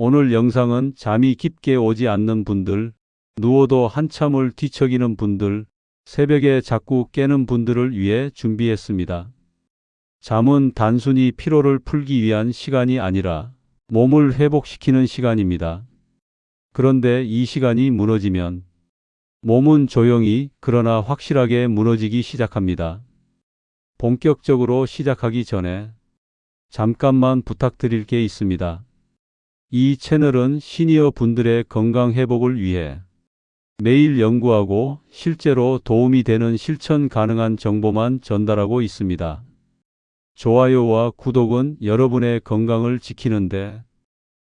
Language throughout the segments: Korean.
오늘 영상은 잠이 깊게 오지 않는 분들, 누워도 한참을 뒤척이는 분들, 새벽에 자꾸 깨는 분들을 위해 준비했습니다. 잠은 단순히 피로를 풀기 위한 시간이 아니라 몸을 회복시키는 시간입니다. 그런데 이 시간이 무너지면 몸은 조용히 그러나 확실하게 무너지기 시작합니다. 본격적으로 시작하기 전에 잠깐만 부탁드릴 게 있습니다. 이 채널은 시니어 분들의 건강 회복을 위해 매일 연구하고 실제로 도움이 되는 실천 가능한 정보만 전달하고 있습니다. 좋아요와 구독은 여러분의 건강을 지키는데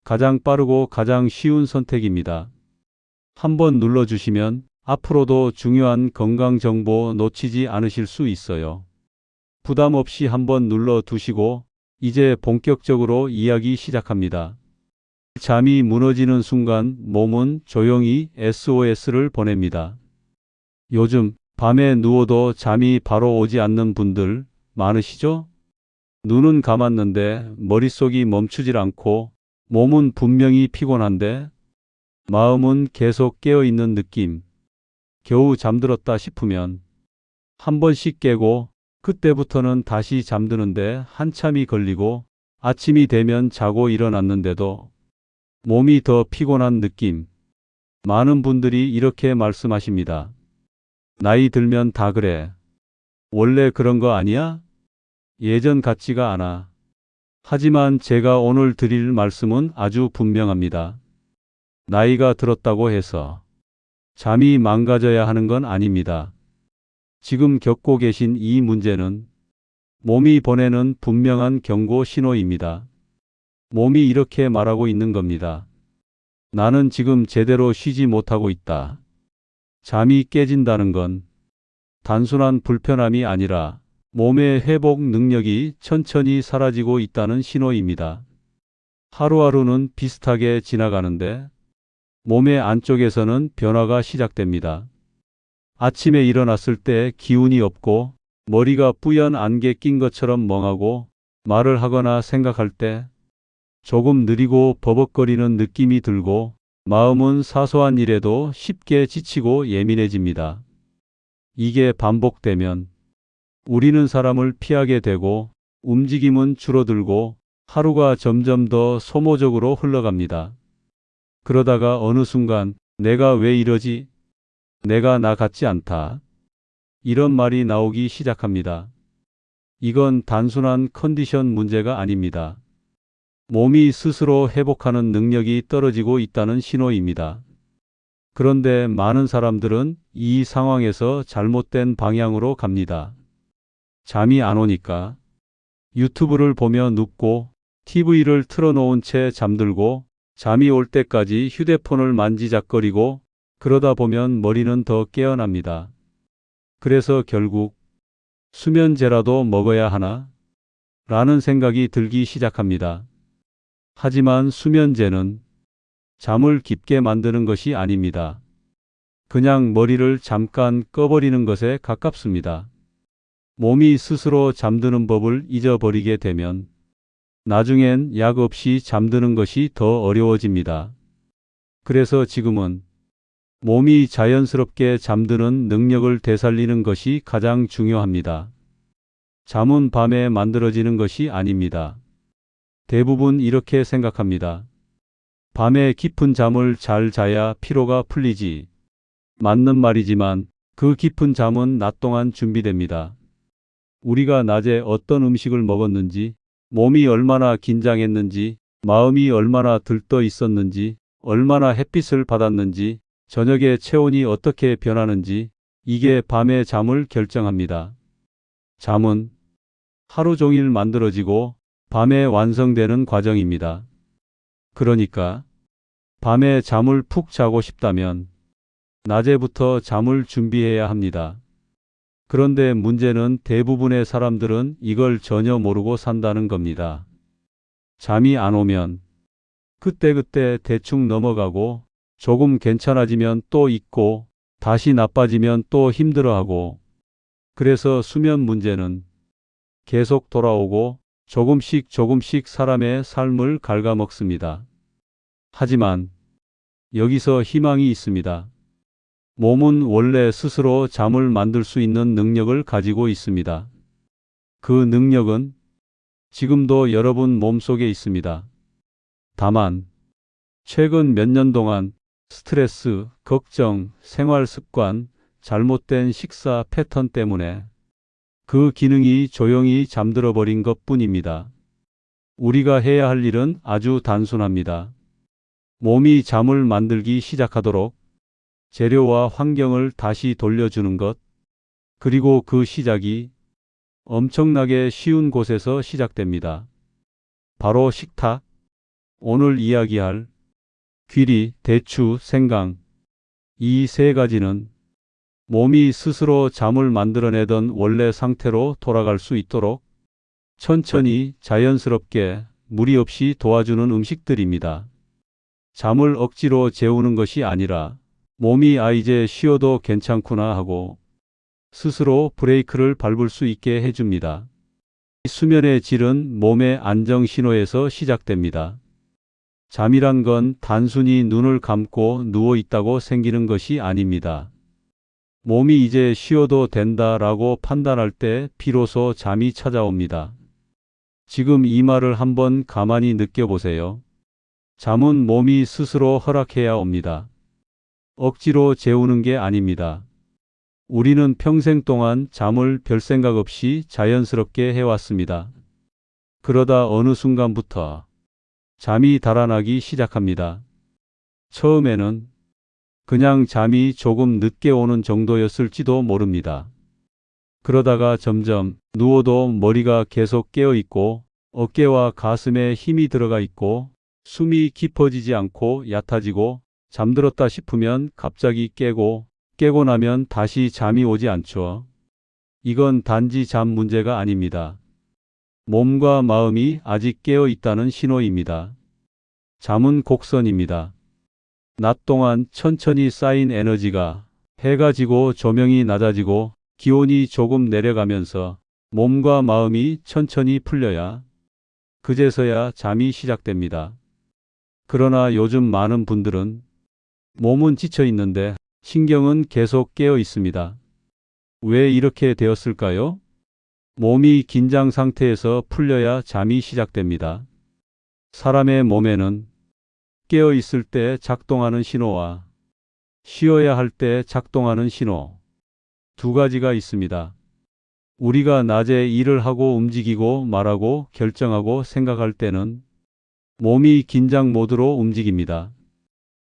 가장 빠르고 가장 쉬운 선택입니다. 한번 눌러주시면 앞으로도 중요한 건강 정보 놓치지 않으실 수 있어요. 부담 없이 한번 눌러두시고 이제 본격적으로 이야기 시작합니다. 잠이 무너지는 순간 몸은 조용히 SOS를 보냅니다. 요즘 밤에 누워도 잠이 바로 오지 않는 분들 많으시죠? 눈은 감았는데 머릿속이 멈추질 않고 몸은 분명히 피곤한데 마음은 계속 깨어있는 느낌. 겨우 잠들었다 싶으면 한 번씩 깨고 그때부터는 다시 잠드는데 한참이 걸리고 아침이 되면 자고 일어났는데도 몸이 더 피곤한 느낌. 많은 분들이 이렇게 말씀하십니다. 나이 들면 다 그래. 원래 그런 거 아니야? 예전 같지가 않아. 하지만 제가 오늘 드릴 말씀은 아주 분명합니다. 나이가 들었다고 해서 잠이 망가져야 하는 건 아닙니다. 지금 겪고 계신 이 문제는 몸이 보내는 분명한 경고 신호입니다. 몸이 이렇게 말하고 있는 겁니다. 나는 지금 제대로 쉬지 못하고 있다. 잠이 깨진다는 건 단순한 불편함이 아니라 몸의 회복 능력이 천천히 사라지고 있다는 신호입니다. 하루하루는 비슷하게 지나가는데 몸의 안쪽에서는 변화가 시작됩니다. 아침에 일어났을 때 기운이 없고 머리가 뿌연 안개 낀 것처럼 멍하고 말을 하거나 생각할 때 조금 느리고 버벅거리는 느낌이 들고 마음은 사소한 일에도 쉽게 지치고 예민해집니다. 이게 반복되면 우리는 사람을 피하게 되고 움직임은 줄어들고 하루가 점점 더 소모적으로 흘러갑니다. 그러다가 어느 순간 내가 왜 이러지? 내가 나 같지 않다. 이런 말이 나오기 시작합니다. 이건 단순한 컨디션 문제가 아닙니다. 몸이 스스로 회복하는 능력이 떨어지고 있다는 신호입니다. 그런데 많은 사람들은 이 상황에서 잘못된 방향으로 갑니다. 잠이 안 오니까 유튜브를 보며 눕고 TV를 틀어놓은 채 잠들고 잠이 올 때까지 휴대폰을 만지작거리고 그러다 보면 머리는 더 깨어납니다. 그래서 결국 수면제라도 먹어야 하나? 라는 생각이 들기 시작합니다. 하지만 수면제는 잠을 깊게 만드는 것이 아닙니다. 그냥 머리를 잠깐 꺼버리는 것에 가깝습니다. 몸이 스스로 잠드는 법을 잊어버리게 되면 나중엔 약 없이 잠드는 것이 더 어려워집니다. 그래서 지금은 몸이 자연스럽게 잠드는 능력을 되살리는 것이 가장 중요합니다. 잠은 밤에 만들어지는 것이 아닙니다. 대부분 이렇게 생각합니다. 밤에 깊은 잠을 잘 자야 피로가 풀리지. 맞는 말이지만 그 깊은 잠은 낮 동안 준비됩니다. 우리가 낮에 어떤 음식을 먹었는지, 몸이 얼마나 긴장했는지, 마음이 얼마나 들떠 있었는지, 얼마나 햇빛을 받았는지, 저녁에 체온이 어떻게 변하는지, 이게 밤의 잠을 결정합니다. 잠은 하루 종일 만들어지고 밤에 완성되는 과정입니다. 그러니까 밤에 잠을 푹 자고 싶다면 낮에부터 잠을 준비해야 합니다. 그런데 문제는 대부분의 사람들은 이걸 전혀 모르고 산다는 겁니다. 잠이 안 오면 그때그때 대충 넘어가고 조금 괜찮아지면 또 잊고 다시 나빠지면 또 힘들어하고 그래서 수면 문제는 계속 돌아오고 조금씩 사람의 삶을 갉아먹습니다. 하지만 여기서 희망이 있습니다. 몸은 원래 스스로 잠을 만들 수 있는 능력을 가지고 있습니다. 그 능력은 지금도 여러분 몸속에 있습니다. 다만 최근 몇 년 동안 스트레스, 걱정, 생활 습관, 잘못된 식사 패턴 때문에 그 기능이 조용히 잠들어 버린 것뿐입니다. 우리가 해야 할 일은 아주 단순합니다. 몸이 잠을 만들기 시작하도록 재료와 환경을 다시 돌려주는 것, 그리고 그 시작이 엄청나게 쉬운 곳에서 시작됩니다. 바로 식탁, 오늘 이야기할 귀리, 대추, 생강, 이 세 가지는 몸이 스스로 잠을 만들어내던 원래 상태로 돌아갈 수 있도록 천천히 자연스럽게 무리 없이 도와주는 음식들입니다. 잠을 억지로 재우는 것이 아니라 몸이 이제 쉬어도 괜찮구나 하고 스스로 브레이크를 밟을 수 있게 해줍니다. 수면의 질은 몸의 안정 신호에서 시작됩니다. 잠이란 건 단순히 눈을 감고 누워 있다고 생기는 것이 아닙니다. 몸이 이제 쉬어도 된다라고 판단할 때 비로소 잠이 찾아옵니다. 지금 이 말을 한번 가만히 느껴보세요. 잠은 몸이 스스로 허락해야 옵니다. 억지로 재우는 게 아닙니다. 우리는 평생 동안 잠을 별 생각 없이 자연스럽게 해왔습니다. 그러다 어느 순간부터 잠이 달아나기 시작합니다. 처음에는 그냥 잠이 조금 늦게 오는 정도였을지도 모릅니다. 그러다가 점점 누워도 머리가 계속 깨어 있고 어깨와 가슴에 힘이 들어가 있고 숨이 깊어지지 않고 얕아지고 잠들었다 싶으면 갑자기 깨고 나면 다시 잠이 오지 않죠. 이건 단지 잠 문제가 아닙니다. 몸과 마음이 아직 깨어 있다는 신호입니다. 잠은 곡선입니다. 낮 동안 천천히 쌓인 에너지가 해가 지고 조명이 낮아지고 기온이 조금 내려가면서 몸과 마음이 천천히 풀려야 그제서야 잠이 시작됩니다. 그러나 요즘 많은 분들은 몸은 지쳐 있는데 신경은 계속 깨어 있습니다. 왜 이렇게 되었을까요? 몸이 긴장 상태에서 풀려야 잠이 시작됩니다. 사람의 몸에는 깨어 있을 때 작동하는 신호와 쉬어야 할 때 작동하는 신호, 두 가지가 있습니다. 우리가 낮에 일을 하고 움직이고 말하고 결정하고 생각할 때는 몸이 긴장 모드로 움직입니다.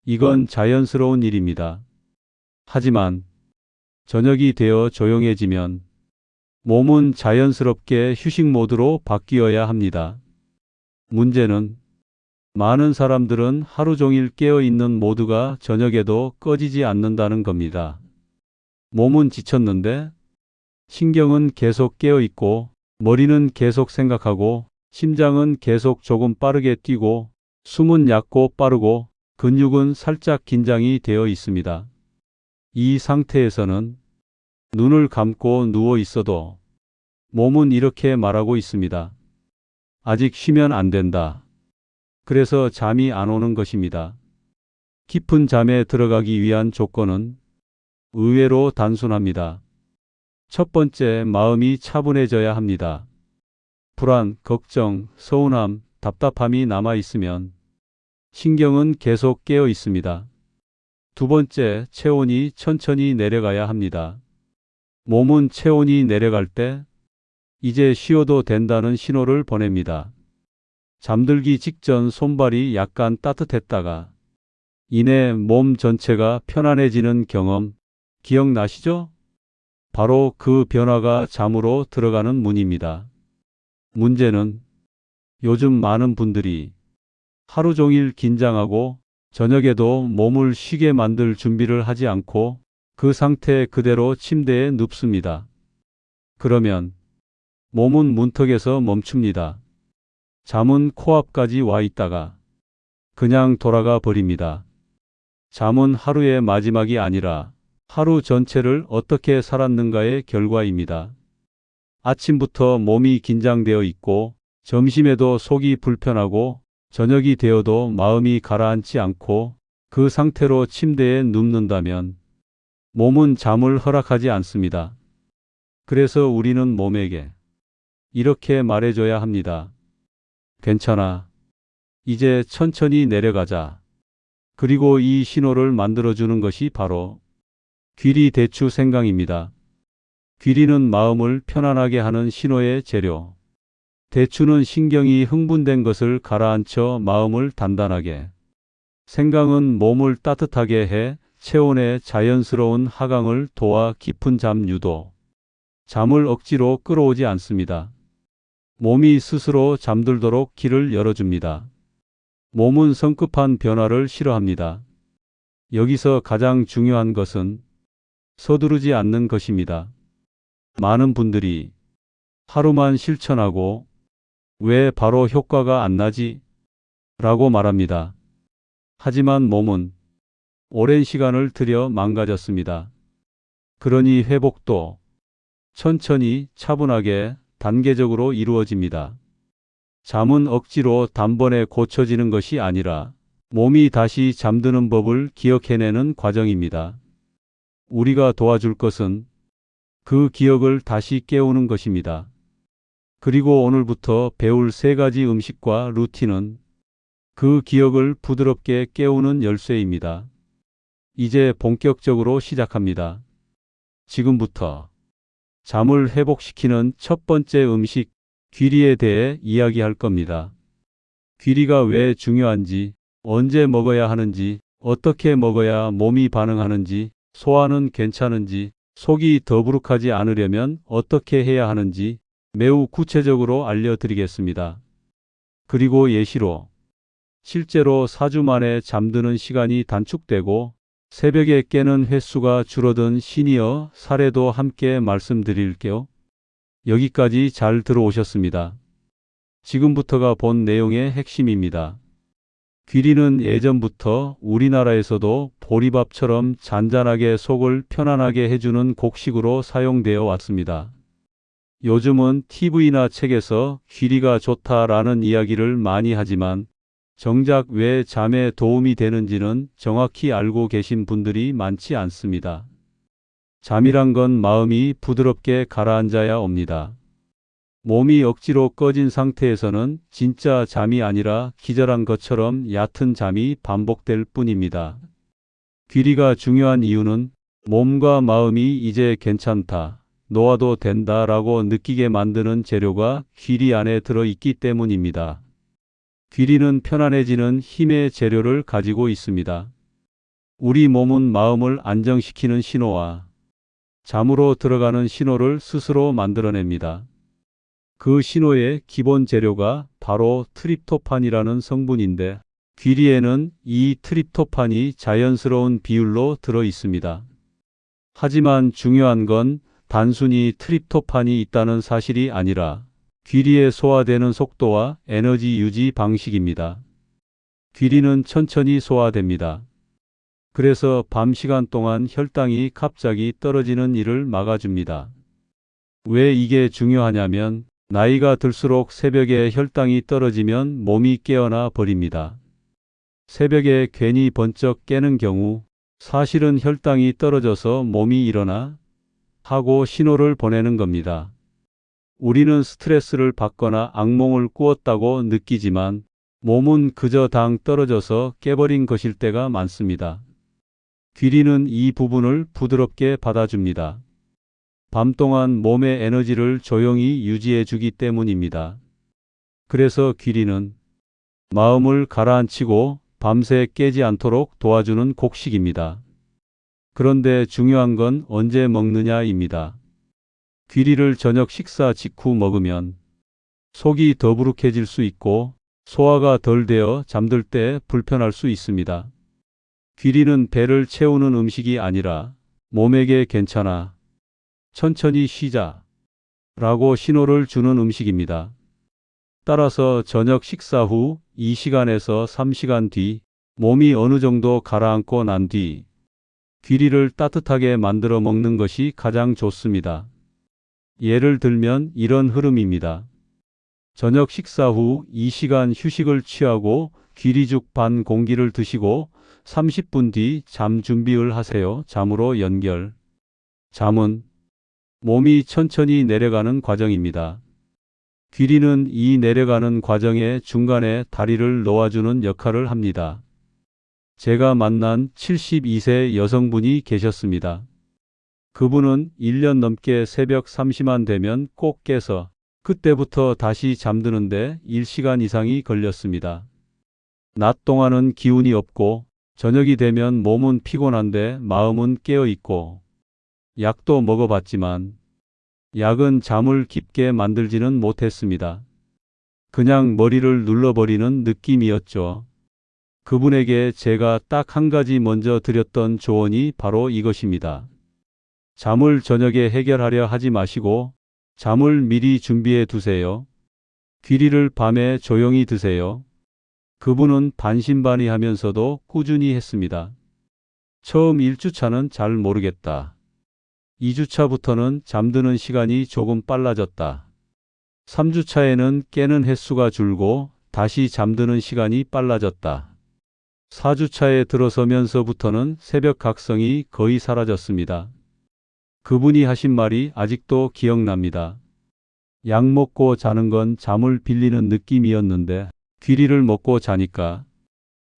이건 자연스러운 일입니다. 하지만 저녁이 되어 조용해지면 몸은 자연스럽게 휴식 모드로 바뀌어야 합니다. 문제는 많은 사람들은 하루 종일 깨어 있는 모드가 저녁에도 꺼지지 않는다는 겁니다. 몸은 지쳤는데 신경은 계속 깨어 있고 머리는 계속 생각하고 심장은 계속 조금 빠르게 뛰고 숨은 얕고 빠르고 근육은 살짝 긴장이 되어 있습니다. 이 상태에서는 눈을 감고 누워 있어도 몸은 이렇게 말하고 있습니다. 아직 쉬면 안 된다. 그래서 잠이 안 오는 것입니다. 깊은 잠에 들어가기 위한 조건은 의외로 단순합니다. 첫 번째, 마음이 차분해져야 합니다. 불안, 걱정, 서운함, 답답함이 남아 있으면 신경은 계속 깨어 있습니다. 두 번째, 체온이 천천히 내려가야 합니다. 몸은 체온이 내려갈 때 이제 쉬어도 된다는 신호를 보냅니다. 잠들기 직전 손발이 약간 따뜻했다가 이내 몸 전체가 편안해지는 경험 기억나시죠? 바로 그 변화가 잠으로 들어가는 문입니다. 문제는 요즘 많은 분들이 하루 종일 긴장하고 저녁에도 몸을 쉬게 만들 준비를 하지 않고 그 상태 그대로 침대에 눕습니다. 그러면 몸은 문턱에서 멈춥니다. 잠은 코앞까지 와 있다가 그냥 돌아가 버립니다. 잠은 하루의 마지막이 아니라 하루 전체를 어떻게 살았는가의 결과입니다. 아침부터 몸이 긴장되어 있고 점심에도 속이 불편하고 저녁이 되어도 마음이 가라앉지 않고 그 상태로 침대에 눕는다면 몸은 잠을 허락하지 않습니다. 그래서 우리는 몸에게 이렇게 말해줘야 합니다. 괜찮아. 이제 천천히 내려가자. 그리고 이 신호를 만들어주는 것이 바로 귀리 대추 생강입니다. 귀리는 마음을 편안하게 하는 신호의 재료. 대추는 신경이 흥분된 것을 가라앉혀 마음을 단단하게. 생강은 몸을 따뜻하게 해 체온의 자연스러운 하강을 도와 깊은 잠 유도. 잠을 억지로 끌어오지 않습니다. 몸이 스스로 잠들도록 길을 열어줍니다. 몸은 성급한 변화를 싫어합니다. 여기서 가장 중요한 것은 서두르지 않는 것입니다. 많은 분들이 하루만 실천하고 왜 바로 효과가 안 나지? 라고 말합니다. 하지만 몸은 오랜 시간을 들여 망가졌습니다. 그러니 회복도 천천히 차분하게 단계적으로 이루어집니다. 잠은 억지로 단번에 고쳐지는 것이 아니라 몸이 다시 잠드는 법을 기억해내는 과정입니다. 우리가 도와줄 것은 그 기억을 다시 깨우는 것입니다. 그리고 오늘부터 배울 3가지 음식과 루틴은 그 기억을 부드럽게 깨우는 열쇠입니다. 이제 본격적으로 시작합니다. 지금부터 잠을 회복시키는 첫 번째 음식, 귀리에 대해 이야기할 겁니다. 귀리가 왜 중요한지, 언제 먹어야 하는지, 어떻게 먹어야 몸이 반응하는지, 소화는 괜찮은지, 속이 더부룩하지 않으려면 어떻게 해야 하는지 매우 구체적으로 알려드리겠습니다. 그리고 예시로 실제로 4주 만에 잠드는 시간이 단축되고 새벽에 깨는 횟수가 줄어든 시니어 사례도 함께 말씀드릴게요. 여기까지 잘 들어오셨습니다. 지금부터가 본 내용의 핵심입니다. 귀리는 예전부터 우리나라에서도 보리밥처럼 잔잔하게 속을 편안하게 해주는 곡식으로 사용되어 왔습니다. 요즘은 TV나 책에서 귀리가 좋다라는 이야기를 많이 하지만 정작 왜 잠에 도움이 되는지는 정확히 알고 계신 분들이 많지 않습니다. 잠이란 건 마음이 부드럽게 가라앉아야 옵니다. 몸이 억지로 꺼진 상태에서는 진짜 잠이 아니라 기절한 것처럼 얕은 잠이 반복될 뿐입니다. 귀리가 중요한 이유는 몸과 마음이 이제 괜찮다, 놓아도 된다라고 느끼게 만드는 재료가 귀리 안에 들어있기 때문입니다. 귀리는 편안해지는 힘의 재료를 가지고 있습니다. 우리 몸은 마음을 안정시키는 신호와 잠으로 들어가는 신호를 스스로 만들어냅니다. 그 신호의 기본 재료가 바로 트립토판이라는 성분인데 귀리에는 이 트립토판이 자연스러운 비율로 들어 있습니다. 하지만 중요한 건 단순히 트립토판이 있다는 사실이 아니라 귀리에 소화되는 속도와 에너지 유지 방식입니다. 귀리는 천천히 소화됩니다. 그래서 밤 시간 동안 혈당이 갑자기 떨어지는 일을 막아줍니다. 왜 이게 중요하냐면 나이가 들수록 새벽에 혈당이 떨어지면 몸이 깨어나 버립니다. 새벽에 괜히 번쩍 깨는 경우 사실은 혈당이 떨어져서 몸이 일어나 하고 신호를 보내는 겁니다. 우리는 스트레스를 받거나 악몽을 꾸었다고 느끼지만 몸은 그저 당 떨어져서 깨버린 것일 때가 많습니다. 귀리는 이 부분을 부드럽게 받아줍니다. 밤 동안 몸의 에너지를 조용히 유지해 주기 때문입니다. 그래서 귀리는 마음을 가라앉히고 밤새 깨지 않도록 도와주는 곡식입니다. 그런데 중요한 건 언제 먹느냐입니다. 귀리를 저녁 식사 직후 먹으면 속이 더부룩해질 수 있고 소화가 덜 되어 잠들 때 불편할 수 있습니다. 귀리는 배를 채우는 음식이 아니라 몸에게 괜찮아, 천천히 쉬자 라고 신호를 주는 음식입니다. 따라서 저녁 식사 후 2시간에서 3시간 뒤 몸이 어느 정도 가라앉고 난 뒤 귀리를 따뜻하게 만들어 먹는 것이 가장 좋습니다. 예를 들면 이런 흐름입니다. 저녁 식사 후 2시간 휴식을 취하고 귀리죽 반 공기를 드시고 30분 뒤 잠 준비를 하세요. 잠으로 연결. 잠은 몸이 천천히 내려가는 과정입니다. 귀리는 이 내려가는 과정의 중간에 다리를 놓아주는 역할을 합니다. 제가 만난 72세 여성분이 계셨습니다. 그분은 1년 넘게 새벽 3시만 되면 꼭 깨서 그때부터 다시 잠드는데 1시간 이상이 걸렸습니다. 낮 동안은 기운이 없고 저녁이 되면 몸은 피곤한데 마음은 깨어 있고 약도 먹어봤지만 약은 잠을 깊게 만들지는 못했습니다. 그냥 머리를 눌러버리는 느낌이었죠. 그분에게 제가 딱 한 가지 먼저 드렸던 조언이 바로 이것입니다. 잠을 저녁에 해결하려 하지 마시고 잠을 미리 준비해 두세요. 귀리를 밤에 조용히 드세요. 그분은 반신반의하면서도 꾸준히 했습니다. 처음 1주차는 잘 모르겠다. 2주차부터는 잠드는 시간이 조금 빨라졌다. 3주차에는 깨는 횟수가 줄고 다시 잠드는 시간이 빨라졌다. 4주차에 들어서면서부터는 새벽 각성이 거의 사라졌습니다. 그분이 하신 말이 아직도 기억납니다. 약 먹고 자는 건 잠을 빌리는 느낌이었는데 귀리를 먹고 자니까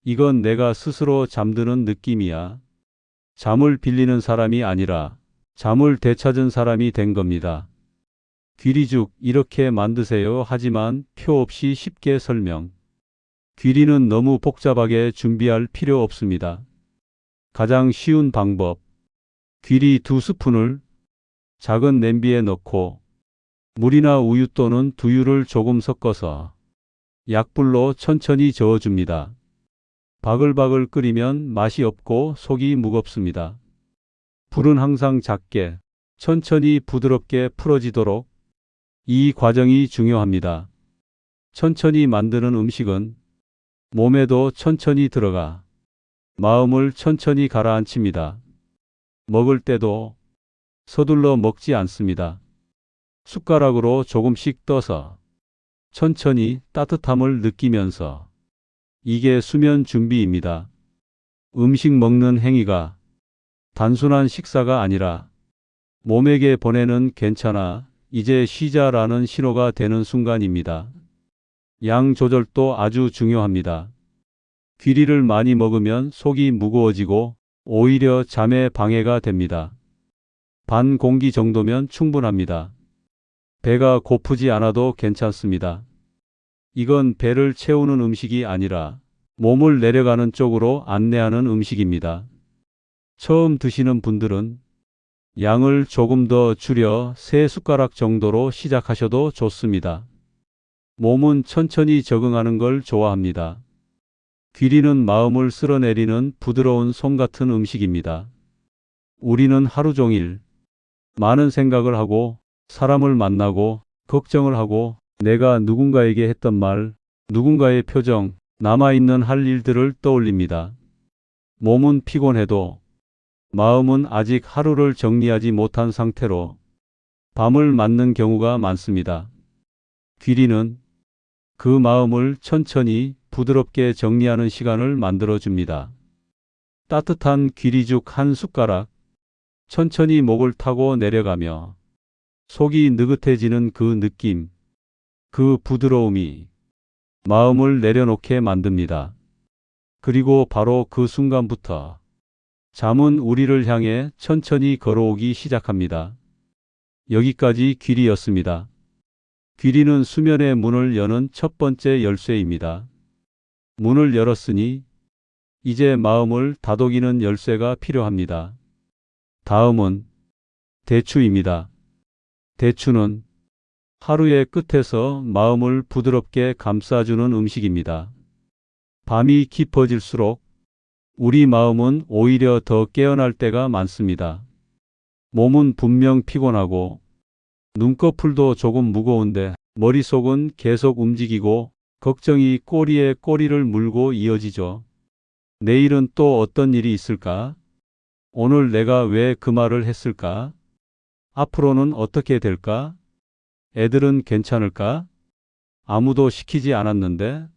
이건 내가 스스로 잠드는 느낌이야. 잠을 빌리는 사람이 아니라 잠을 되찾은 사람이 된 겁니다. 귀리죽 이렇게 만드세요. 하지만 표 없이 쉽게 설명. 귀리는 너무 복잡하게 준비할 필요 없습니다. 가장 쉬운 방법. 귀리 2스푼을 작은 냄비에 넣고 물이나 우유 또는 두유를 조금 섞어서 약불로 천천히 저어줍니다. 바글바글 끓이면 맛이 없고 속이 무겁습니다. 불은 항상 작게, 천천히 부드럽게 풀어지도록 이 과정이 중요합니다. 천천히 만드는 음식은 몸에도 천천히 들어가 마음을 천천히 가라앉힙니다. 먹을 때도 서둘러 먹지 않습니다. 숟가락으로 조금씩 떠서 천천히 따뜻함을 느끼면서 이게 수면 준비입니다. 음식 먹는 행위가 단순한 식사가 아니라 몸에게 보내는 괜찮아, 이제 쉬자라는 신호가 되는 순간입니다. 양 조절도 아주 중요합니다. 귀리를 많이 먹으면 속이 무거워지고 오히려 잠에 방해가 됩니다. 반 공기 정도면 충분합니다. 배가 고프지 않아도 괜찮습니다. 이건 배를 채우는 음식이 아니라 몸을 내려가는 쪽으로 안내하는 음식입니다. 처음 드시는 분들은 양을 조금 더 줄여 3숟가락 정도로 시작하셔도 좋습니다. 몸은 천천히 적응하는 걸 좋아합니다. 귀리는 마음을 쓸어내리는 부드러운 솜 같은 음식입니다. 우리는 하루 종일 많은 생각을 하고 사람을 만나고 걱정을 하고 내가 누군가에게 했던 말, 누군가의 표정, 남아있는 할 일들을 떠올립니다. 몸은 피곤해도 마음은 아직 하루를 정리하지 못한 상태로 밤을 맞는 경우가 많습니다. 귀리는 그 마음을 천천히 부드럽게 정리하는 시간을 만들어줍니다. 따뜻한 귀리죽 한 숟가락, 천천히 목을 타고 내려가며 속이 느긋해지는 그 느낌, 그 부드러움이 마음을 내려놓게 만듭니다. 그리고 바로 그 순간부터 잠은 우리를 향해 천천히 걸어오기 시작합니다. 여기까지 귀리였습니다. 귀리는 수면의 문을 여는 첫 번째 열쇠입니다. 문을 열었으니 이제 마음을 다독이는 열쇠가 필요합니다. 다음은 대추입니다. 대추는 하루의 끝에서 마음을 부드럽게 감싸주는 음식입니다. 밤이 깊어질수록 우리 마음은 오히려 더 깨어날 때가 많습니다. 몸은 분명 피곤하고 눈꺼풀도 조금 무거운데 머릿속은 계속 움직이고 걱정이 꼬리에 꼬리를 물고 이어지죠. 내일은 또 어떤 일이 있을까? 오늘 내가 왜 그 말을 했을까? 앞으로는 어떻게 될까? 애들은 괜찮을까? 아무도 시키지 않았는데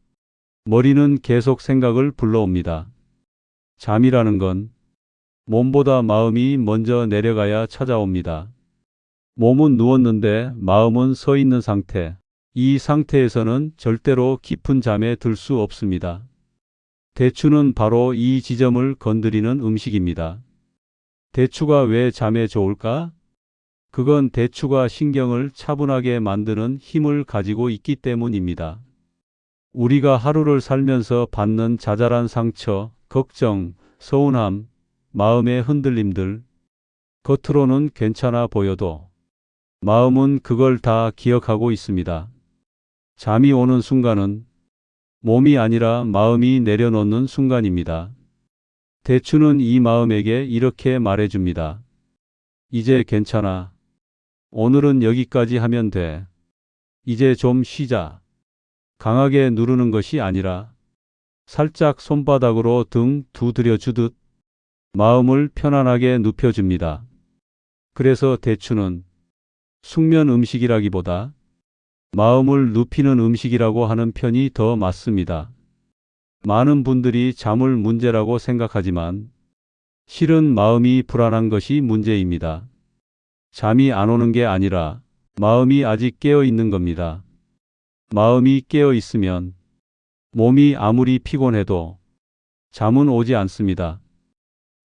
머리는 계속 생각을 불러옵니다. 잠이라는 건 몸보다 마음이 먼저 내려가야 찾아옵니다. 몸은 누웠는데 마음은 서 있는 상태. 이 상태에서는 절대로 깊은 잠에 들 수 없습니다. 대추는 바로 이 지점을 건드리는 음식입니다. 대추가 왜 잠에 좋을까? 그건 대추가 신경을 차분하게 만드는 힘을 가지고 있기 때문입니다. 우리가 하루를 살면서 받는 자잘한 상처, 걱정, 서운함, 마음의 흔들림들, 겉으로는 괜찮아 보여도 마음은 그걸 다 기억하고 있습니다. 잠이 오는 순간은 몸이 아니라 마음이 내려놓는 순간입니다. 대추는 이 마음에게 이렇게 말해줍니다. 이제 괜찮아. 오늘은 여기까지 하면 돼. 이제 좀 쉬자. 강하게 누르는 것이 아니라 살짝 손바닥으로 등 두드려 주듯 마음을 편안하게 눕혀줍니다. 그래서 대추는 숙면 음식이라기보다 마음을 눕히는 음식이라고 하는 편이 더 맞습니다. 많은 분들이 잠을 문제라고 생각하지만 실은 마음이 불안한 것이 문제입니다. 잠이 안 오는 게 아니라 마음이 아직 깨어 있는 겁니다. 마음이 깨어 있으면 몸이 아무리 피곤해도 잠은 오지 않습니다.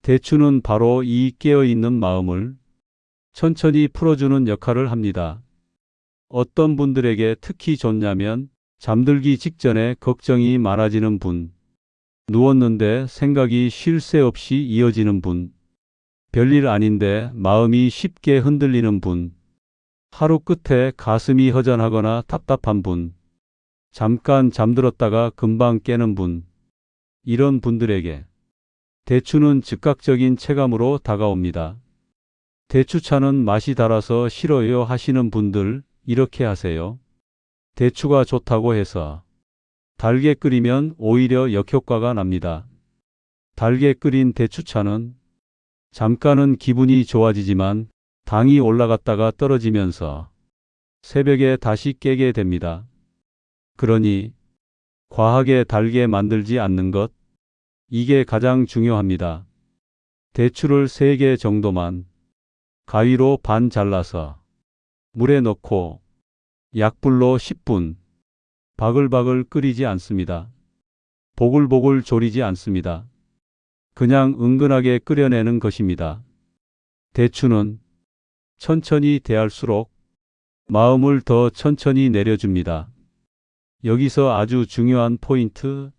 대추는 바로 이 깨어 있는 마음을 천천히 풀어주는 역할을 합니다. 어떤 분들에게 특히 좋냐면 잠들기 직전에 걱정이 많아지는 분, 누웠는데 생각이 쉴 새 없이 이어지는 분, 별일 아닌데 마음이 쉽게 흔들리는 분, 하루 끝에 가슴이 허전하거나 답답한 분, 잠깐 잠들었다가 금방 깨는 분, 이런 분들에게 대추는 즉각적인 체감으로 다가옵니다. 대추차는 맛이 달아서 싫어요 하시는 분들 이렇게 하세요. 대추가 좋다고 해서 달게 끓이면 오히려 역효과가 납니다. 달게 끓인 대추차는 잠깐은 기분이 좋아지지만 당이 올라갔다가 떨어지면서 새벽에 다시 깨게 됩니다. 그러니 과하게 달게 만들지 않는 것, 이게 가장 중요합니다. 대추를 3개 정도만 가위로 반 잘라서 물에 넣고 약불로 10분 바글바글 끓이지 않습니다. 보글보글 졸이지 않습니다. 그냥 은근하게 끓여내는 것입니다. 대추는 천천히 대할수록 마음을 더 천천히 내려줍니다. 여기서 아주 중요한 포인트,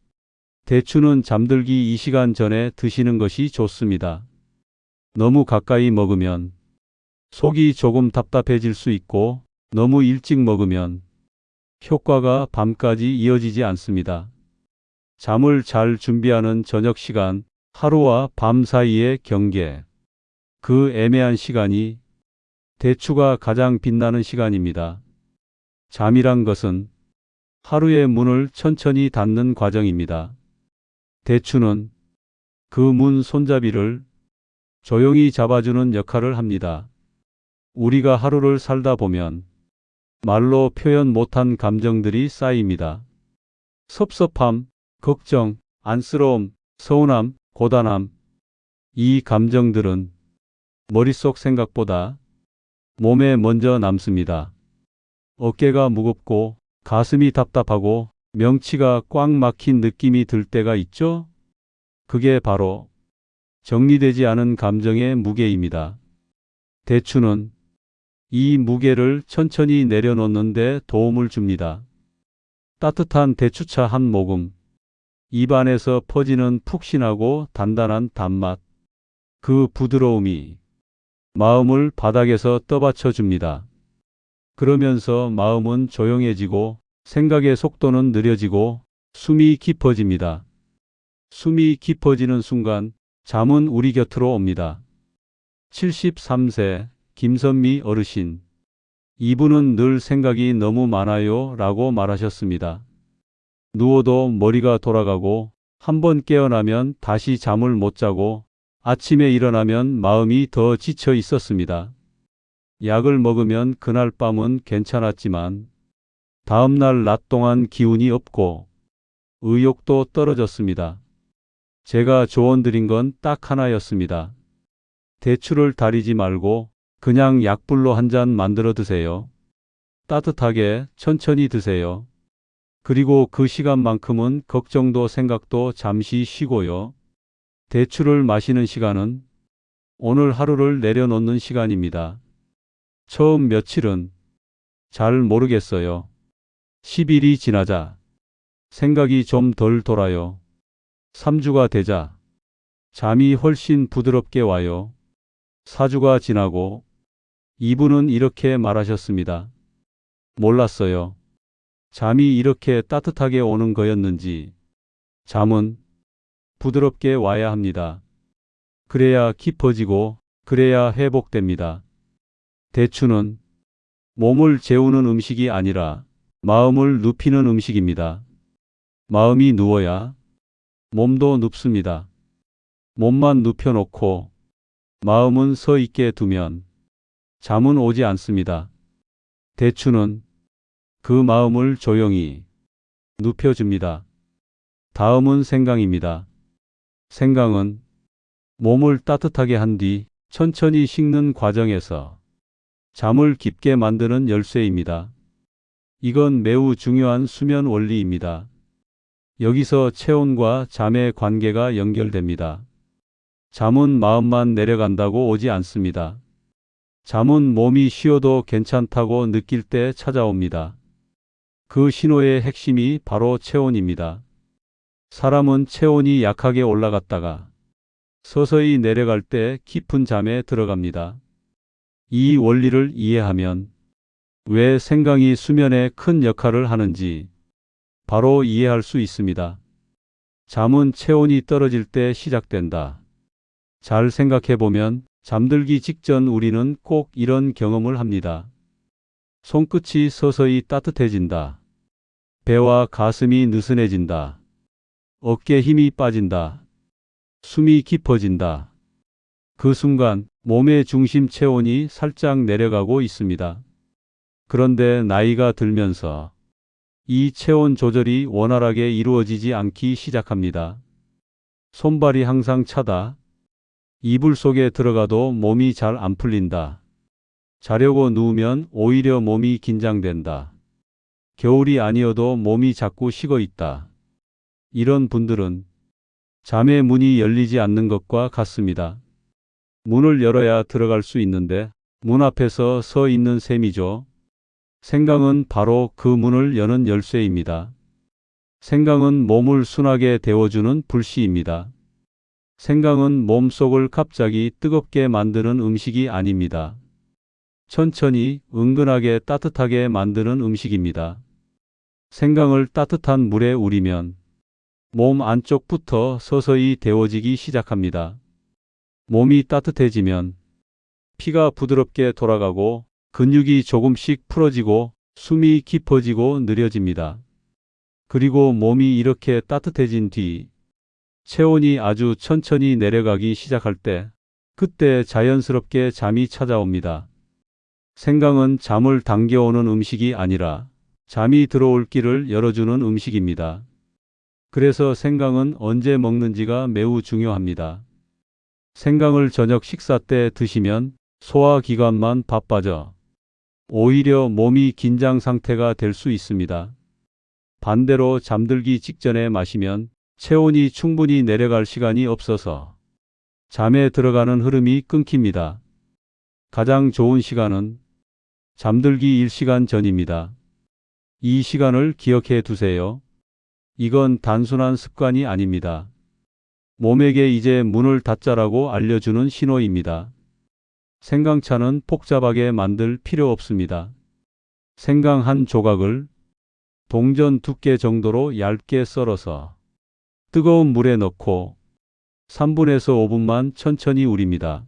대추는 잠들기 2시간 전에 드시는 것이 좋습니다. 너무 가까이 먹으면 속이 조금 답답해질 수 있고 너무 일찍 먹으면 효과가 밤까지 이어지지 않습니다. 잠을 잘 준비하는 저녁 시간, 하루와 밤 사이의 경계, 그 애매한 시간이 대추가 가장 빛나는 시간입니다. 잠이란 것은 하루의 문을 천천히 닫는 과정입니다. 대추는 그 문 손잡이를 조용히 잡아주는 역할을 합니다. 우리가 하루를 살다 보면 말로 표현 못한 감정들이 쌓입니다. 섭섭함, 걱정, 안쓰러움, 서운함, 고단함. 이 감정들은 머릿속 생각보다 몸에 먼저 남습니다. 어깨가 무겁고 가슴이 답답하고 명치가 꽉 막힌 느낌이 들 때가 있죠? 그게 바로 정리되지 않은 감정의 무게입니다. 대추는 이 무게를 천천히 내려놓는 데 도움을 줍니다. 따뜻한 대추차 한 모금, 입안에서 퍼지는 푹신하고 단단한 단맛, 그 부드러움이 마음을 바닥에서 떠받쳐 줍니다. 그러면서 마음은 조용해지고 생각의 속도는 느려지고 숨이 깊어집니다. 숨이 깊어지는 순간 잠은 우리 곁으로 옵니다. 73세 김선미 어르신. 이분은 늘 생각이 너무 많아요 라고 말하셨습니다. 누워도 머리가 돌아가고 한번 깨어나면 다시 잠을 못 자고 아침에 일어나면 마음이 더 지쳐 있었습니다. 약을 먹으면 그날 밤은 괜찮았지만 다음 날 낮 동안 기운이 없고 의욕도 떨어졌습니다. 제가 조언 드린 건 딱 하나였습니다. 대추를 다리지 말고 그냥 약불로 한 잔 만들어 드세요. 따뜻하게 천천히 드세요. 그리고 그 시간만큼은 걱정도 생각도 잠시 쉬고요. 대추를 마시는 시간은 오늘 하루를 내려놓는 시간입니다. 처음 며칠은 잘 모르겠어요. 10일이 지나자 생각이 좀 덜 돌아요. 3주가 되자 잠이 훨씬 부드럽게 와요. 4주가 지나고 이분은 이렇게 말하셨습니다. 몰랐어요. 잠이 이렇게 따뜻하게 오는 거였는지. 잠은 부드럽게 와야 합니다. 그래야 깊어지고 그래야 회복됩니다. 대추는 몸을 재우는 음식이 아니라 마음을 눕히는 음식입니다. 마음이 누워야 몸도 눕습니다. 몸만 눕혀놓고 마음은 서 있게 두면 잠은 오지 않습니다. 대추는 그 마음을 조용히 눕혀줍니다. 다음은 생강입니다. 생강은 몸을 따뜻하게 한 뒤 천천히 식는 과정에서 잠을 깊게 만드는 열쇠입니다. 이건 매우 중요한 수면 원리입니다. 여기서 체온과 잠의 관계가 연결됩니다. 잠은 마음만 내려간다고 오지 않습니다. 잠은 몸이 쉬어도 괜찮다고 느낄 때 찾아옵니다. 그 신호의 핵심이 바로 체온입니다. 사람은 체온이 약하게 올라갔다가 서서히 내려갈 때 깊은 잠에 들어갑니다. 이 원리를 이해하면 왜 생강이 수면에 큰 역할을 하는지 바로 이해할 수 있습니다. 잠은 체온이 떨어질 때 시작된다. 잘 생각해 보면 잠들기 직전 우리는 꼭 이런 경험을 합니다. 손끝이 서서히 따뜻해진다. 배와 가슴이 느슨해진다. 어깨 힘이 빠진다. 숨이 깊어진다. 그 순간 몸의 중심 체온이 살짝 내려가고 있습니다. 그런데 나이가 들면서 이 체온 조절이 원활하게 이루어지지 않기 시작합니다. 손발이 항상 차다. 이불 속에 들어가도 몸이 잘 안 풀린다. 자려고 누우면 오히려 몸이 긴장된다. 겨울이 아니어도 몸이 자꾸 식어 있다. 이런 분들은 잠의 문이 열리지 않는 것과 같습니다. 문을 열어야 들어갈 수 있는데 문 앞에서 서 있는 셈이죠. 생강은 바로 그 문을 여는 열쇠입니다. 생강은 몸을 순하게 데워주는 불씨입니다. 생강은 몸속을 갑자기 뜨겁게 만드는 음식이 아닙니다. 천천히 은근하게 따뜻하게 만드는 음식입니다. 생강을 따뜻한 물에 우리면 몸 안쪽부터 서서히 데워지기 시작합니다. 몸이 따뜻해지면 피가 부드럽게 돌아가고 근육이 조금씩 풀어지고 숨이 깊어지고 느려집니다. 그리고 몸이 이렇게 따뜻해진 뒤 체온이 아주 천천히 내려가기 시작할 때 그때 자연스럽게 잠이 찾아옵니다. 생강은 잠을 당겨오는 음식이 아니라 잠이 들어올 길을 열어주는 음식입니다. 그래서 생강은 언제 먹는지가 매우 중요합니다. 생강을 저녁 식사 때 드시면 소화기관만 바빠져 오히려 몸이 긴장 상태가 될 수 있습니다. 반대로 잠들기 직전에 마시면 체온이 충분히 내려갈 시간이 없어서 잠에 들어가는 흐름이 끊깁니다. 가장 좋은 시간은 잠들기 1시간 전입니다. 이 시간을 기억해 두세요. 이건 단순한 습관이 아닙니다. 몸에게 이제 문을 닫자라고 알려주는 신호입니다. 생강차는 복잡하게 만들 필요 없습니다. 생강 한 조각을 동전 두께 정도로 얇게 썰어서 뜨거운 물에 넣고 3분에서 5분만 천천히 우립니다.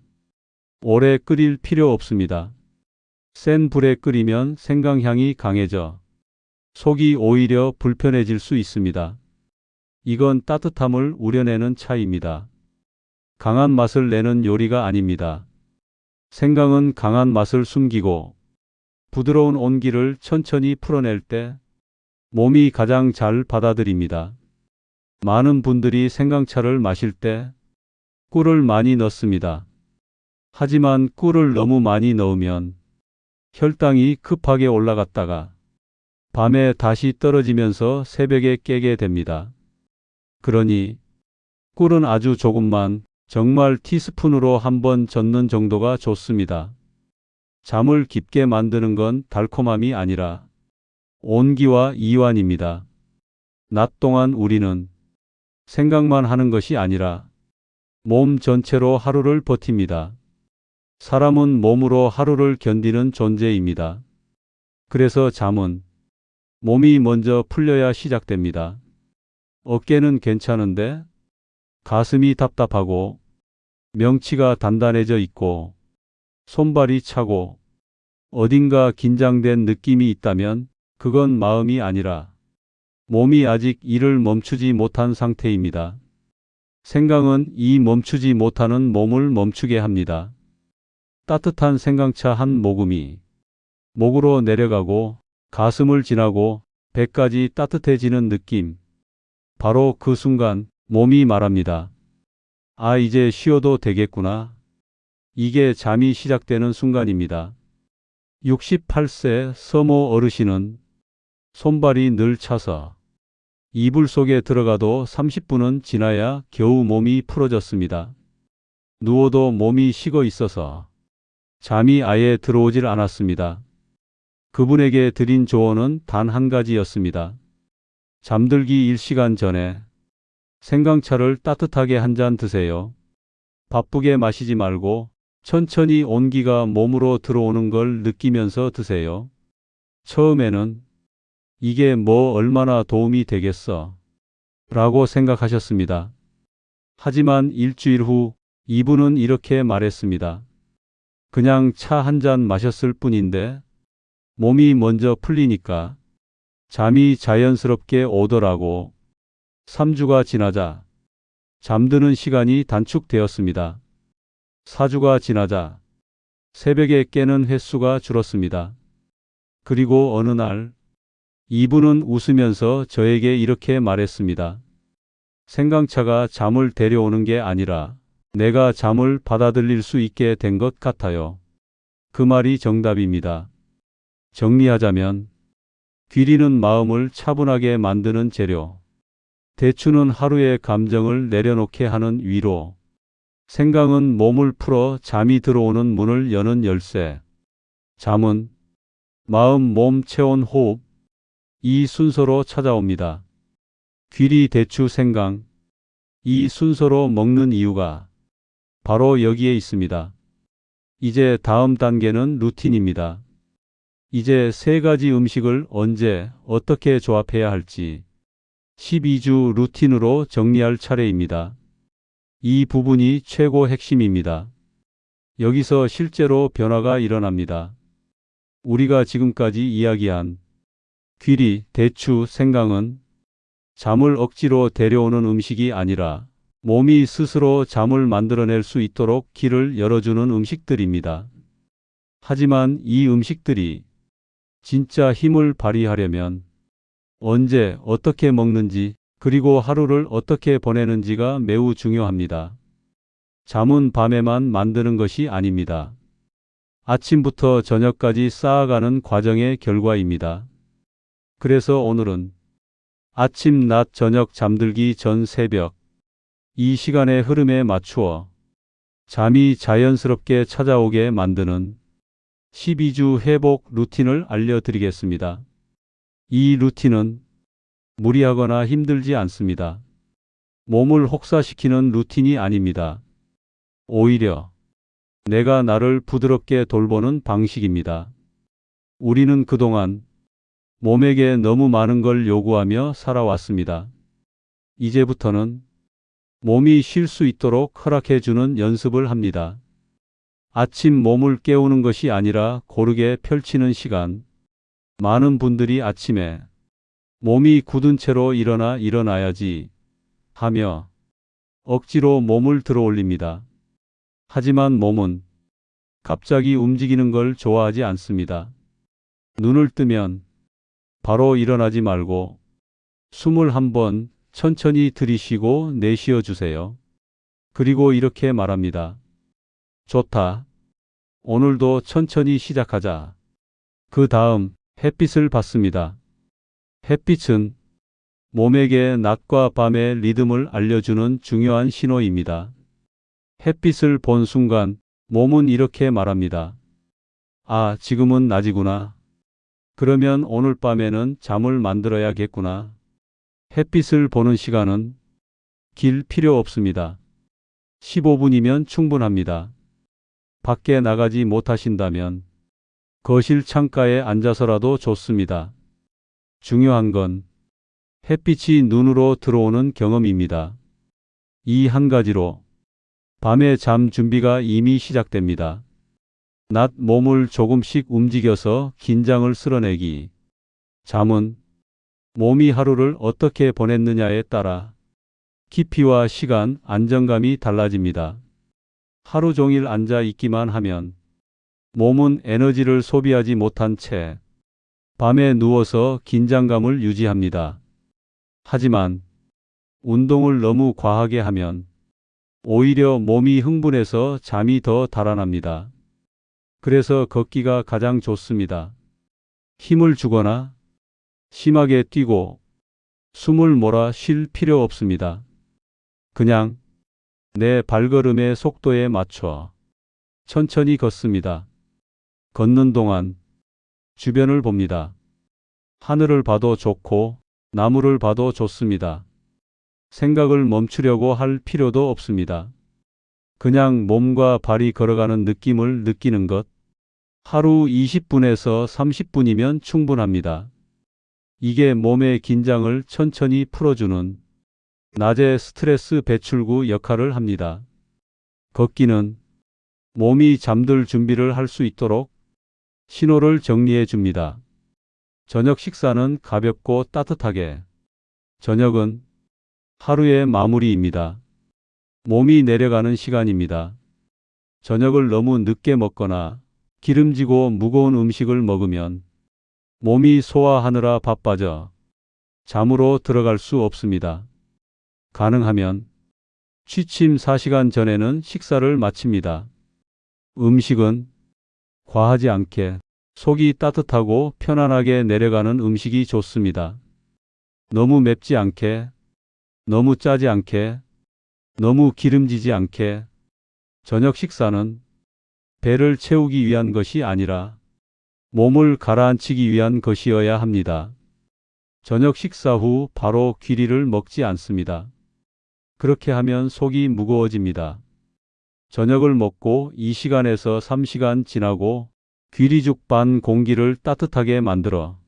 오래 끓일 필요 없습니다. 센 불에 끓이면 생강향이 강해져 속이 오히려 불편해질 수 있습니다. 이건 따뜻함을 우려내는 차이입니다. 강한 맛을 내는 요리가 아닙니다. 생강은 강한 맛을 숨기고 부드러운 온기를 천천히 풀어낼 때 몸이 가장 잘 받아들입니다. 많은 분들이 생강차를 마실 때 꿀을 많이 넣습니다. 하지만 꿀을 너무 많이 넣으면 혈당이 급하게 올라갔다가 밤에 다시 떨어지면서 새벽에 깨게 됩니다. 그러니 꿀은 아주 조금만, 정말 티스푼으로 한번 젓는 정도가 좋습니다. 잠을 깊게 만드는 건 달콤함이 아니라 온기와 이완입니다. 낮 동안 우리는 생각만 하는 것이 아니라 몸 전체로 하루를 버팁니다. 사람은 몸으로 하루를 견디는 존재입니다. 그래서 잠은 몸이 먼저 풀려야 시작됩니다. 어깨는 괜찮은데 가슴이 답답하고 명치가 단단해져 있고 손발이 차고 어딘가 긴장된 느낌이 있다면 그건 마음이 아니라 몸이 아직 일을 멈추지 못한 상태입니다. 생강은 이 멈추지 못하는 몸을 멈추게 합니다. 따뜻한 생강차 한 모금이 목으로 내려가고 가슴을 지나고 배까지 따뜻해지는 느낌. 바로 그 순간 몸이 말합니다. 아, 이제 쉬어도 되겠구나. 이게 잠이 시작되는 순간입니다. 68세 서모 어르신은 손발이 늘 차서 이불 속에 들어가도 30분은 지나야 겨우 몸이 풀어졌습니다. 누워도 몸이 식어 있어서 잠이 아예 들어오질 않았습니다. 그분에게 드린 조언은 단 한 가지였습니다. 잠들기 1시간 전에 생강차를 따뜻하게 한 잔 드세요. 바쁘게 마시지 말고 천천히 온기가 몸으로 들어오는 걸 느끼면서 드세요. 처음에는 이게 뭐 얼마나 도움이 되겠어 라고 생각하셨습니다. 하지만 일주일 후 이분은 이렇게 말했습니다. 그냥 차 한 잔 마셨을 뿐인데 몸이 먼저 풀리니까 잠이 자연스럽게 오더라고. 3주가 지나자 잠드는 시간이 단축되었습니다. 4주가 지나자 새벽에 깨는 횟수가 줄었습니다. 그리고 어느 날 이분은 웃으면서 저에게 이렇게 말했습니다. 생강차가 잠을 데려오는 게 아니라 내가 잠을 받아들일 수 있게 된 것 같아요. 그 말이 정답입니다. 정리하자면 귀리는 마음을 차분하게 만드는 재료, 대추는 하루의 감정을 내려놓게 하는 위로, 생강은 몸을 풀어 잠이 들어오는 문을 여는 열쇠, 잠은 마음, 몸, 체온, 호흡, 이 순서로 찾아옵니다. 귀리, 대추, 생강, 이 순서로 먹는 이유가 바로 여기에 있습니다. 이제 다음 단계는 루틴입니다. 이제 세 가지 음식을 언제 어떻게 조합해야 할지 12주 루틴으로 정리할 차례입니다. 이 부분이 최고 핵심입니다. 여기서 실제로 변화가 일어납니다. 우리가 지금까지 이야기한 귀리, 대추, 생강은 잠을 억지로 데려오는 음식이 아니라 몸이 스스로 잠을 만들어낼 수 있도록 길을 열어주는 음식들입니다. 하지만 이 음식들이 진짜 힘을 발휘하려면 언제 어떻게 먹는지 그리고 하루를 어떻게 보내는지가 매우 중요합니다. 잠은 밤에만 만드는 것이 아닙니다. 아침부터 저녁까지 쌓아가는 과정의 결과입니다. 그래서 오늘은 아침, 낮, 저녁, 잠들기 전 새벽 이 시간의 흐름에 맞추어 잠이 자연스럽게 찾아오게 만드는 12주 회복 루틴을 알려드리겠습니다. 이 루틴은 무리하거나 힘들지 않습니다. 몸을 혹사시키는 루틴이 아닙니다. 오히려 내가 나를 부드럽게 돌보는 방식입니다. 우리는 그동안 몸에게 너무 많은 걸 요구하며 살아왔습니다. 이제부터는 몸이 쉴 수 있도록 허락해주는 연습을 합니다. 아침 몸을 깨우는 것이 아니라 고르게 펼치는 시간. 많은 분들이 아침에 몸이 굳은 채로 일어나야지 하며 억지로 몸을 들어 올립니다. 하지만 몸은 갑자기 움직이는 걸 좋아하지 않습니다. 눈을 뜨면 바로 일어나지 말고 숨을 한번 천천히 들이쉬고 내쉬어 주세요. 그리고 이렇게 말합니다. 좋다. 오늘도 천천히 시작하자. 그 다음 햇빛을 받습니다. 햇빛은 몸에게 낮과 밤의 리듬을 알려주는 중요한 신호입니다. 햇빛을 본 순간 몸은 이렇게 말합니다. 아, 지금은 낮이구나. 그러면 오늘 밤에는 잠을 만들어야겠구나. 햇빛을 보는 시간은 길 필요 없습니다. 15분이면 충분합니다. 밖에 나가지 못하신다면 거실 창가에 앉아서라도 좋습니다. 중요한 건 햇빛이 눈으로 들어오는 경험입니다. 이 한 가지로 밤의 잠 준비가 이미 시작됩니다. 낮 몸을 조금씩 움직여서 긴장을 쓸어내기. 잠은 몸이 하루를 어떻게 보냈느냐에 따라 깊이와 시간, 안정감이 달라집니다. 하루 종일 앉아 있기만 하면 몸은 에너지를 소비하지 못한 채 밤에 누워서 긴장감을 유지합니다. 하지만 운동을 너무 과하게 하면 오히려 몸이 흥분해서 잠이 더 달아납니다. 그래서 걷기가 가장 좋습니다. 힘을 주거나 심하게 뛰고 숨을 몰아 쉴 필요 없습니다. 그냥 내 발걸음의 속도에 맞춰 천천히 걷습니다. 걷는 동안 주변을 봅니다. 하늘을 봐도 좋고 나무를 봐도 좋습니다. 생각을 멈추려고 할 필요도 없습니다. 그냥 몸과 발이 걸어가는 느낌을 느끼는 것. 하루 20분에서 30분이면 충분합니다. 이게 몸의 긴장을 천천히 풀어주는 낮의 스트레스 배출구 역할을 합니다. 걷기는 몸이 잠들 준비를 할 수 있도록 신호를 정리해 줍니다. 저녁 식사는 가볍고 따뜻하게. 저녁은 하루의 마무리입니다. 몸이 내려가는 시간입니다. 저녁을 너무 늦게 먹거나 기름지고 무거운 음식을 먹으면 몸이 소화하느라 바빠져 잠으로 들어갈 수 없습니다. 가능하면 취침 4시간 전에는 식사를 마칩니다. 음식은 과하지 않게 속이 따뜻하고 편안하게 내려가는 음식이 좋습니다. 너무 맵지 않게, 너무 짜지 않게, 너무 기름지지 않게. 저녁 식사는 배를 채우기 위한 것이 아니라 몸을 가라앉히기 위한 것이어야 합니다. 저녁 식사 후 바로 귀리를 먹지 않습니다. 그렇게 하면 속이 무거워집니다. 저녁을 먹고 2시간에서 3시간 지나고 귀리죽 반 공기를 따뜻하게 만들어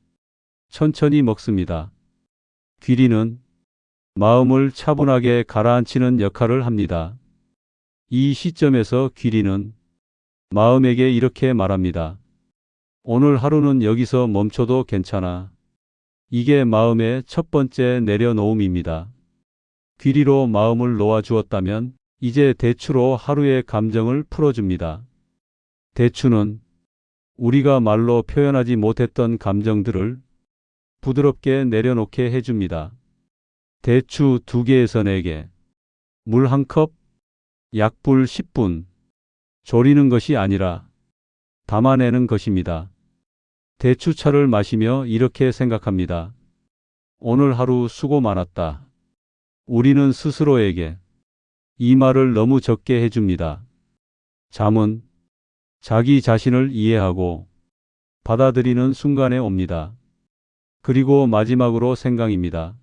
천천히 먹습니다. 귀리는 마음을 차분하게 가라앉히는 역할을 합니다. 이 시점에서 귀리는 마음에게 이렇게 말합니다. 오늘 하루는 여기서 멈춰도 괜찮아. 이게 마음의 첫 번째 내려놓음입니다. 귀리로 마음을 놓아주었다면 이제 대추로 하루의 감정을 풀어줍니다. 대추는 우리가 말로 표현하지 못했던 감정들을 부드럽게 내려놓게 해줍니다. 대추 2개에서 4개, 물 1컵, 약불 10분. 졸이는 것이 아니라 담아내는 것입니다. 대추차를 마시며 이렇게 생각합니다. 오늘 하루 수고 많았다. 우리는 스스로에게 이 말을 너무 적게 해줍니다. 잠은 자기 자신을 이해하고 받아들이는 순간에 옵니다. 그리고 마지막으로 생강입니다.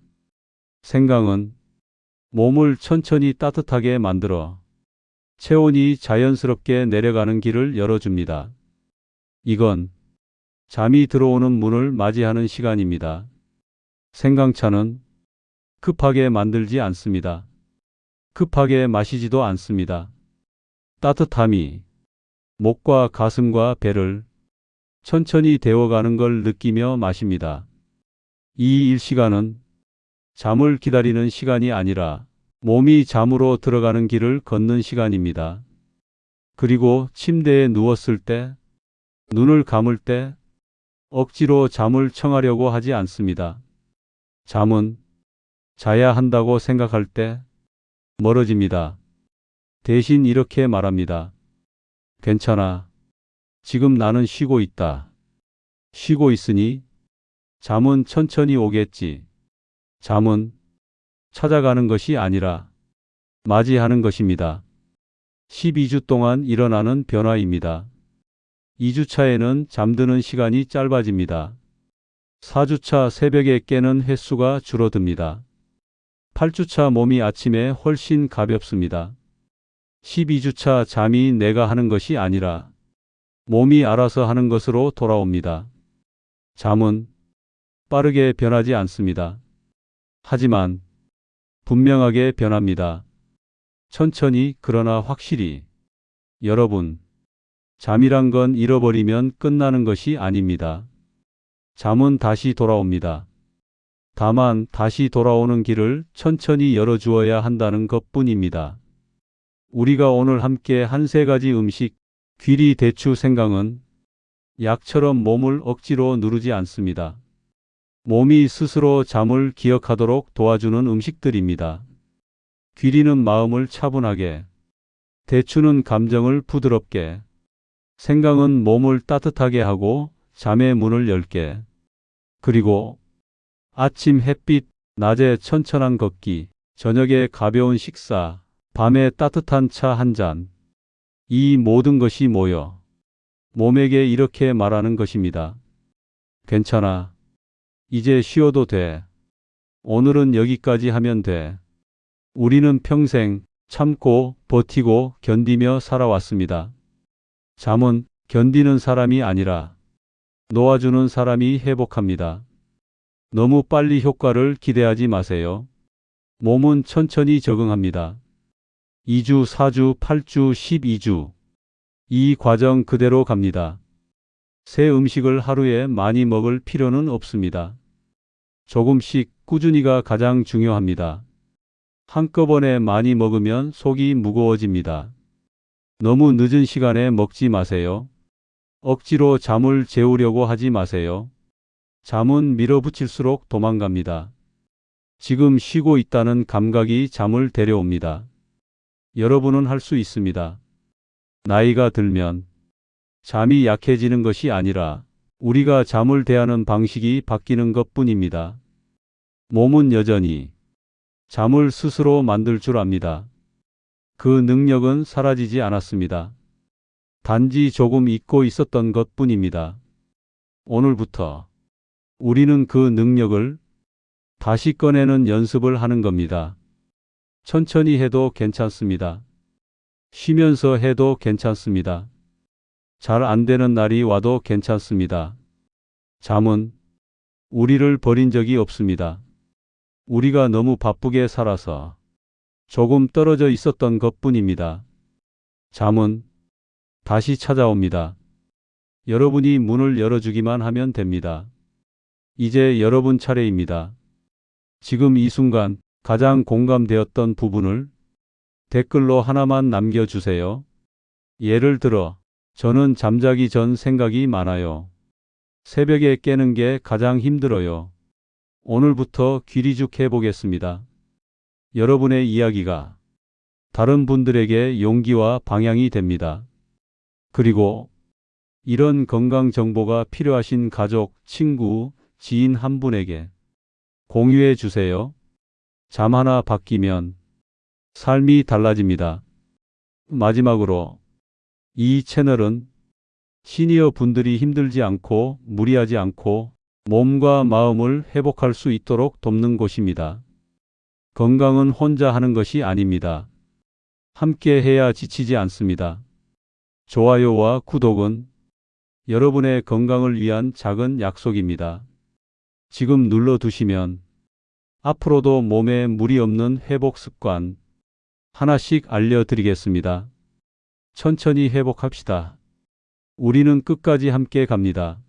생강은 몸을 천천히 따뜻하게 만들어 체온이 자연스럽게 내려가는 길을 열어줍니다. 이건 잠이 들어오는 문을 맞이하는 시간입니다. 생강차는 급하게 만들지 않습니다. 급하게 마시지도 않습니다. 따뜻함이 목과 가슴과 배를 천천히 데워가는 걸 느끼며 마십니다. 이 일시간은 잠을 기다리는 시간이 아니라 몸이 잠으로 들어가는 길을 걷는 시간입니다. 그리고 침대에 누웠을 때, 눈을 감을 때 억지로 잠을 청하려고 하지 않습니다. 잠은 자야 한다고 생각할 때 멀어집니다. 대신 이렇게 말합니다. 괜찮아. 지금 나는 쉬고 있다. 쉬고 있으니 잠은 천천히 오겠지. 잠은 찾아가는 것이 아니라 맞이하는 것입니다. 12주 동안 일어나는 변화입니다. 2주차에는 잠드는 시간이 짧아집니다. 4주차 새벽에 깨는 횟수가 줄어듭니다. 8주차 몸이 아침에 훨씬 가볍습니다. 12주차 잠이 내가 하는 것이 아니라 몸이 알아서 하는 것으로 돌아옵니다. 잠은 빠르게 변하지 않습니다. 하지만 분명하게 변합니다. 천천히 그러나 확실히. 여러분, 잠이란 건 잃어버리면 끝나는 것이 아닙니다. 잠은 다시 돌아옵니다. 다만 다시 돌아오는 길을 천천히 열어주어야 한다는 것뿐입니다. 우리가 오늘 함께 한 3가지 음식, 귀리, 대추, 생강은 약처럼 몸을 억지로 누르지 않습니다. 몸이 스스로 잠을 기억하도록 도와주는 음식들입니다. 귀리는 마음을 차분하게, 대추는 감정을 부드럽게, 생강은 몸을 따뜻하게 하고 잠의 문을 열게. 그리고 아침 햇빛, 낮에 천천한 걷기, 저녁에 가벼운 식사, 밤에 따뜻한 차 한 잔. 이 모든 것이 모여 몸에게 이렇게 말하는 것입니다. 괜찮아. 이제 쉬어도 돼. 오늘은 여기까지 하면 돼. 우리는 평생 참고 버티고 견디며 살아왔습니다. 잠은 견디는 사람이 아니라 놓아주는 사람이 회복합니다. 너무 빨리 효과를 기대하지 마세요. 몸은 천천히 적응합니다. 2주, 4주, 8주, 12주. 이 과정 그대로 갑니다. 새 음식을 하루에 많이 먹을 필요는 없습니다. 조금씩 꾸준히가 가장 중요합니다. 한꺼번에 많이 먹으면 속이 무거워집니다. 너무 늦은 시간에 먹지 마세요. 억지로 잠을 재우려고 하지 마세요. 잠은 밀어붙일수록 도망갑니다. 지금 쉬고 있다는 감각이 잠을 데려옵니다. 여러분은 할 수 있습니다. 나이가 들면 잠이 약해지는 것이 아니라 우리가 잠을 대하는 방식이 바뀌는 것뿐입니다. 몸은 여전히 잠을 스스로 만들 줄 압니다. 그 능력은 사라지지 않았습니다. 단지 조금 잊고 있었던 것뿐입니다. 오늘부터 우리는 그 능력을 다시 꺼내는 연습을 하는 겁니다. 천천히 해도 괜찮습니다. 쉬면서 해도 괜찮습니다. 잘 안 되는 날이 와도 괜찮습니다. 잠은 우리를 버린 적이 없습니다. 우리가 너무 바쁘게 살아서 조금 떨어져 있었던 것뿐입니다. 잠은 다시 찾아옵니다. 여러분이 문을 열어주기만 하면 됩니다. 이제 여러분 차례입니다. 지금 이 순간 가장 공감되었던 부분을 댓글로 하나만 남겨주세요. 예를 들어, 저는 잠자기 전 생각이 많아요. 새벽에 깨는 게 가장 힘들어요. 오늘부터 귀리죽 해보겠습니다. 여러분의 이야기가 다른 분들에게 용기와 방향이 됩니다. 그리고 이런 건강 정보가 필요하신 가족, 친구, 지인 한 분에게 공유해 주세요. 잠 하나 바뀌면 삶이 달라집니다. 마지막으로 이 채널은 시니어 분들이 힘들지 않고 무리하지 않고 몸과 마음을 회복할 수 있도록 돕는 곳입니다. 건강은 혼자 하는 것이 아닙니다. 함께 해야 지치지 않습니다. 좋아요와 구독은 여러분의 건강을 위한 작은 약속입니다. 지금 눌러두시면 앞으로도 몸에 무리 없는 회복 습관 하나씩 알려드리겠습니다. 천천히 회복합시다. 우리는 끝까지 함께 갑니다.